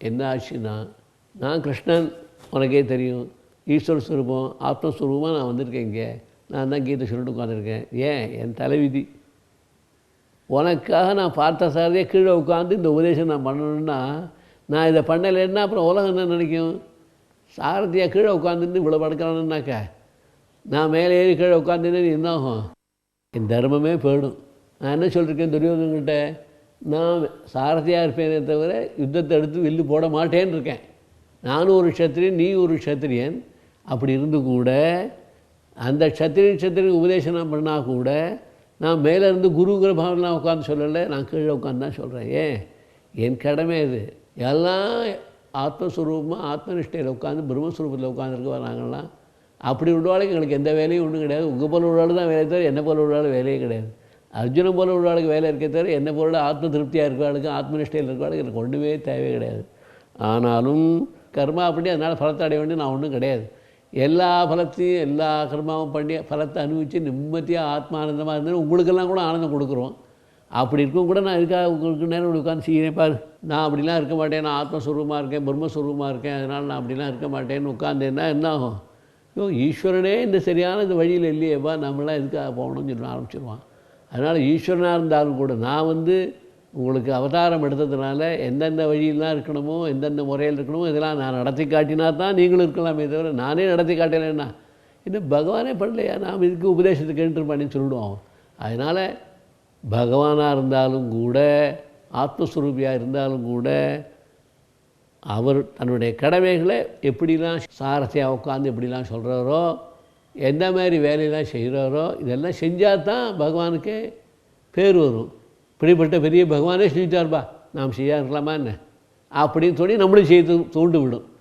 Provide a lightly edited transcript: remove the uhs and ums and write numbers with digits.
என்ன ஆச்சுன்னா, நான் கிருஷ்ணன் உனக்கே தெரியும், ஈஸ்வர ஸ்வரூபம் ஆத்மஸ்வரூபமாக நான் வந்திருக்கேன் இங்கே. நான் தான் கீதை சொல்லிட்டு உட்காந்துருக்கேன். ஏன் என் தலைவிதி. உனக்காக நான் பார்த்த சாரதியாக கீழே உட்காந்து இந்த உபதேசம் நான் பண்ணணுன்னா, நான் இதை பண்ணலைன்னா அப்புறம் உலகம் என்ன நினைக்கும்? சாரதியாக கீழே உட்காந்துருந்து இவ்வளோ படுக்கிறானுன்னாக்கா, நான் மேலே ஏறி கீழே உட்காந்துன்னு என்ன ஆகும்? என் தர்மமே போயிடும். நான் என்ன சொல்லியிருக்கேன் துரியோதனன்கிட்ட, நான் சாரதியாக இருப்பேனே தவிர யுத்தத்தை எடுத்து வில்லு போட மாட்டேன்னு இருக்கேன். நானும் ஒரு க்ஷத்திரியன், நீ ஒரு க்ஷத்திரியன். அப்படி இருந்து கூட அந்த க்ஷத்திரியன் உபதேசம் நான் பண்ணால் கூட நான் மேலே இருந்து குருங்கிற பாவனை உட்காந்து சொல்லலை, நான் கீழே உட்காந்து தான் சொல்கிறேன். ஏன் என் கடமை இது. எல்லாம் ஆத்மஸ்வரூபமாக ஆத்மனிஷ்டையில் உட்காந்து பிரம்மஸ்வரூபத்தில் உட்காந்துருக்க வராங்களாம். அப்படி உள்ளவாளுக்கு எங்களுக்கு எந்த வேலையும் ஒன்றும் கிடையாது. உங்கள் போல உள்ளவாள் தான் வேலையை தவிர என்னை போல உள்ளவாள் வேலையே கிடையாது. அர்ஜுனன் போல உள்ளவாளுக்கு வேலை இருக்கே தவிர என்னை போல ஆத்ம திருப்தியாக இருக்கிறவாளுக்கு ஆத்மனிஷ்டையில் இருக்கிறவாளுக்கு எனக்கு ஒன்றுமே தேவை கிடையாது. ஆனாலும் கர்மா அப்படி, அதனால் பலத்தை அடைய வேண்டிய நான் ஒன்றும் கிடையாது. எல்லா பலத்தையும் எல்லா கர்மாவும் பண்ணி பலத்தை அனுபவித்து நிம்மதியாக ஆத்மானந்தமாக இருந்தாலும் உங்களுக்கெல்லாம் கூட ஆனந்தம் கொடுக்குறோம். அப்படி இருக்கும் கூட நான் இதுக்காக உங்களுக்கு நேரம் உட்காந்து செய்கிறேன் பாரு, நான் அப்படிலாம் இருக்க மாட்டேன், நான் ஆத்மஸ்வரூபமாக இருக்கேன், பிரம்மஸ்வரூபமாக இருக்கேன், அதனால் நான் அப்படிலாம் இருக்க மாட்டேன்னு உட்காந்தேன்னா என்ன ஆகும்? ஈஸ்வரனே இந்த சரியான இந்த வழியில் இல்லையேப்பா, நம்மளாம் எதுக்காக போகணும்னு சொல்லி ஆரம்பிச்சிடுவான். அதனால் ஈஸ்வரனாக இருந்தாலும் கூட நான் உங்களுக்கு அவதாரம் எடுத்ததுனால எந்தெந்த வழியெல்லாம் இருக்கணுமோ, எந்தெந்த முறையில் இருக்கணுமோ இதெல்லாம் நான் நடத்தி காட்டினா தான் நீங்களும் இருக்கலாமே தவிர நானே நடத்தி காட்டலைன்னா இன்னும் பகவானே பண்ணலையா, நாம் இதுக்கு உபதேசத்தை கேட்டுருப்பான்னு சொல்லிடுவோம். அதனால் பகவானாக இருந்தாலும் கூட ஆத்மஸ்வரூபியாக இருந்தாலும் கூட அவர் தன்னுடைய கடமைகளை எப்படிலாம் சாரதியாக உட்காந்து எப்படிலாம் சொல்கிறாரோ, எந்த மாதிரி வேலையெல்லாம் செய்கிறாரோ, இதெல்லாம் செஞ்சால் தான் பகவானுக்கு பேர் வரும். இப்படிப்பட்ட பெரிய பகவானே செஞ்சுட்டார்பா, நாம் செய்யா இருக்கலாமா என்ன அப்படின்னு சொல்லி நம்மளும் செய்து தூண்டு விடும்.